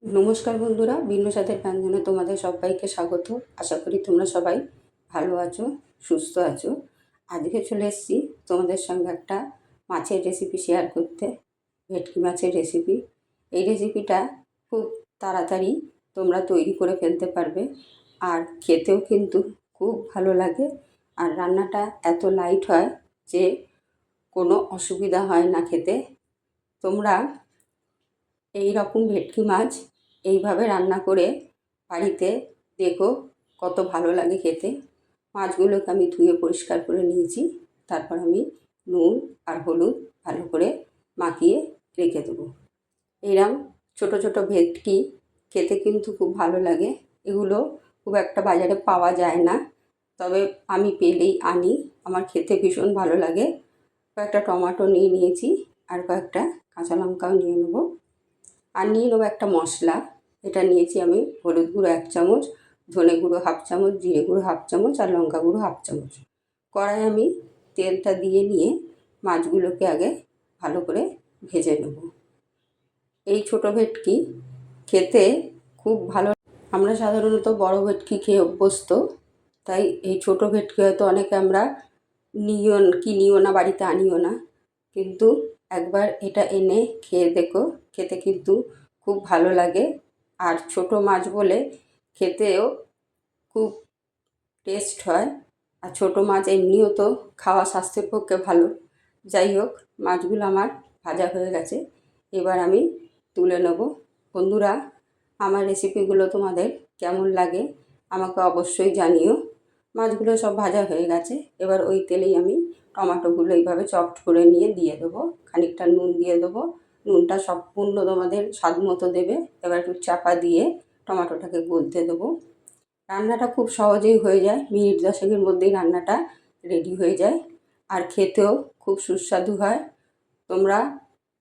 নমস্কার বন্ধুরা, বিন্দু সাথের ব্যঞ্জনে তোমাদের সবাইকে স্বাগত। আশা করি তোমরা সবাই ভালো আছো, সুস্থ আছো। আজকে চলে এসেছি তোমাদের সঙ্গে একটা মাছের রেসিপি শেয়ার করতে, ভেটকি মাছের রেসিপি। এই রেসিপিটা খুব তাড়াতাড়ি তোমরা তৈরি করে ফেলতে পারবে, আর খেতেও কিন্তু খুব ভালো লাগে। আর রান্নাটা এত লাইট হয় যে কোনো অসুবিধা হয় না খেতে। তোমরা এই রকম ভেটকি মাছ এইভাবে রান্না করে বাড়িতে দেখো, কত ভালো লাগে খেতে। মাছগুলোকে আমি ধুয়ে পরিষ্কার করে নিয়েছি। তারপর আমি নুন আর হলুদ ভালো করে মাখিয়ে রেখে দেবো। এরম ছোট ছোট ভেটকি খেতে কিন্তু খুব ভালো লাগে। এগুলো খুব একটা বাজারে পাওয়া যায় না, তবে আমি পেলেই আনি। আমার খেতে ভীষণ ভালো লাগে। কয়েকটা টমেটো নিয়ে নিয়েছি, আর কয়েকটা কাঁচা লঙ্কাও নিয়ে নেবো। আর নিয়ে নেবো একটা মশলা। এটা নিয়েছি আমি হলুদ গুঁড়ো 1 চামচ, ধনে গুঁড়ো 1/2 চামচ, জিরে গুঁড়ো 1/2 চামচ, আর লঙ্কা গুঁড়ো 1/2 চামচ। কড়াই আমি তেলটা দিয়ে নিয়ে মাছগুলোকে আগে ভালো করে ভেজে নেব। এই ছোটো ভেটকি খেতে খুব ভালো। আমরা সাধারণত বড় ভেটকি খেয়ে অভ্যস্ত, তাই এই ছোটো ভেটকি হয়তো অনেকে আমরা কিনিও না, বাড়িতে আনিও না। কিন্তু একবার এটা এনে খেয়ে দেখো, খেতে কিন্তু খুব ভালো লাগে। আর ছোটো মাছ বলে খেতেও খুব টেস্ট হয়। আর ছোটো মাছ এমনিও তো খাওয়া স্বাস্থ্যের পক্ষে ভালো। যাই হোক, মাছগুলো আমার ভাজা হয়ে গেছে। এবার আমি তুলে নেব। বন্ধুরা, আমার রেসিপিগুলো তোমাদের কেমন লাগে আমাকে অবশ্যই জানিও। মাছগুলো সব ভাজা হয়ে গেছে। এবার ওই তেলেই আমি টমেটোগুলো এইভাবে চপড করে নিয়ে দিয়ে দেবো। খানিকটা নুন দিয়ে দেবো। নুনটা সম্পূর্ণ তোমাদের স্বাদ মতো দেবে। এবার একটু চাপা দিয়ে টমেটোটাকে গলতে দেবো। রান্নাটা খুব সহজেই হয়ে যায়, মিনিট 10-এর মধ্যেই রান্নাটা রেডি হয়ে যায়। আর খেতেও খুব সুস্বাদু হয়। তোমরা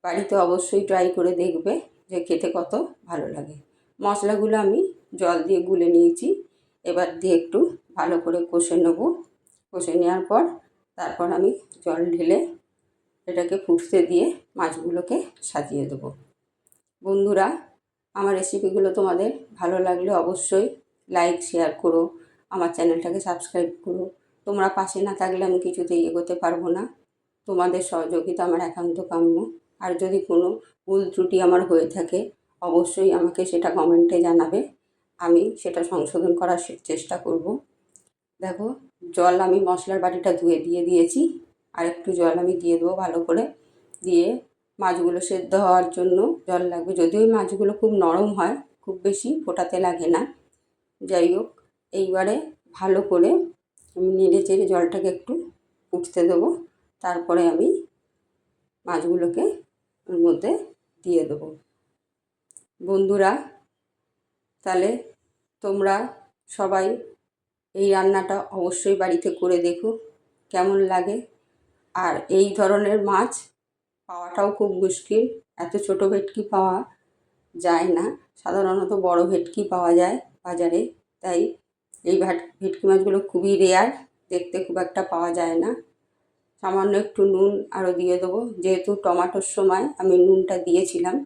বাড়িতে অবশ্যই ট্রাই করে দেখবে যে খেতে কত ভালো লাগে। মশলাগুলো আমি জল দিয়ে গুলে নিয়েছি। এবার দিয়ে একটু ভালো করে কষে নেব। কষে নেওয়ার পর তারপর আমি জল ঢেলে এটাকে ফুটতে দিয়ে মাছগুলোকে সাজিয়ে দেবো। বন্ধুরা, আমার রেসিপিগুলো তোমাদের ভালো লাগলে অবশ্যই লাইক শেয়ার করো, আমার চ্যানেলটাকে সাবস্ক্রাইব করো। তোমরা পাশে না থাকলে আমি কিছুতেই এগোতে পারবো না। তোমাদের সহযোগিতা আমার একান্ত কাম্য। আর যদি কোনো ভুল ত্রুটি আমার হয়ে থাকে, অবশ্যই আমাকে সেটা কমেন্টে জানাবে। আমি সেটা সংশোধন করার চেষ্টা করব। দেখো, জল আমি মশলার বাটিটা ধুয়ে দিয়ে দিয়েছি। আর একটু জল আমি দিয়ে দেবো ভালো করে। দিয়ে মাছগুলো সেদ্ধ হওয়ার জন্য জল লাগবে। যদিও ওই মাছগুলো খুব নরম হয়, খুব বেশি ফোটাতে লাগে না। যাই হোক, এইবারে ভালো করে আমি নেড়ে চেড়ে জলটাকে একটু ফুটতে দেবো। তারপরে আমি মাছগুলোকে ওর মধ্যে দিয়ে দেবো। বন্ধুরা, তাহলে তোমরা সবাই এই রান্নাটা অবশ্যই বাড়িতে করে দেখো কেমন লাগে। আর এই ধরনের মাছ পাওয়াটাও খুব মুশকিল। এত ছোটো ভেটকি পাওয়া যায় না, সাধারণত বড় ভেটকি পাওয়া যায় বাজারে। তাই এই ভেটকি মাছগুলো খুবই রেয়ার, দেখতে খুব একটা পাওয়া যায় না। সামান্য একটু নুন আরও দিয়ে দেবো। যেহেতু টমেটোর সময় আমি নুনটা দিয়েছিলাম,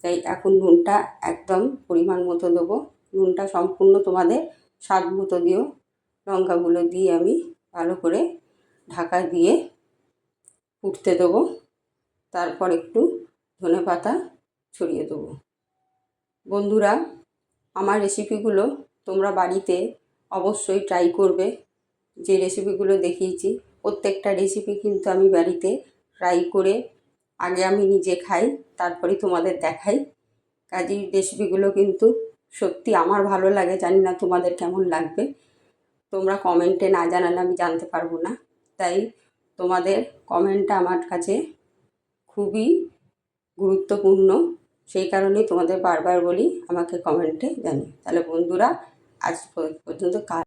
তাই এখন নুনটা একদম পরিমাণ মতো দেবো। নুনটা সম্পূর্ণ তোমাদের স্বাদ মতো দিও। লঙ্কাগুলো দিয়ে আমি ভালো করে ঢাকা দিয়ে ফুটতে দেবো। তারপর একটু ধনেপাতা ছড়িয়ে দেবো। বন্ধুরা, আমার রেসিপিগুলো তোমরা বাড়িতে অবশ্যই ট্রাই করবে। যে রেসিপিগুলো দেখিয়েছি প্রত্যেকটা রেসিপি কিন্তু আমি বাড়িতে ট্রাই করে আগে আমি নিজে খাই, তারপরে তোমাদের দেখাই। কাজেই রেসিপিগুলো কিন্তু সত্যি আমার ভালো লাগে। জানি না তোমাদের কেমন লাগবে। তোমরা কমেন্টে না জানালে আমি জানতে পারবো না। তাই তোমাদের কমেন্টটা আমার কাছে খুবই গুরুত্বপূর্ণ। সেই কারণেই তোমাদের বারবার বলি আমাকে কমেন্টে জানিও। তাহলে বন্ধুরা, আজ পর্যন্ত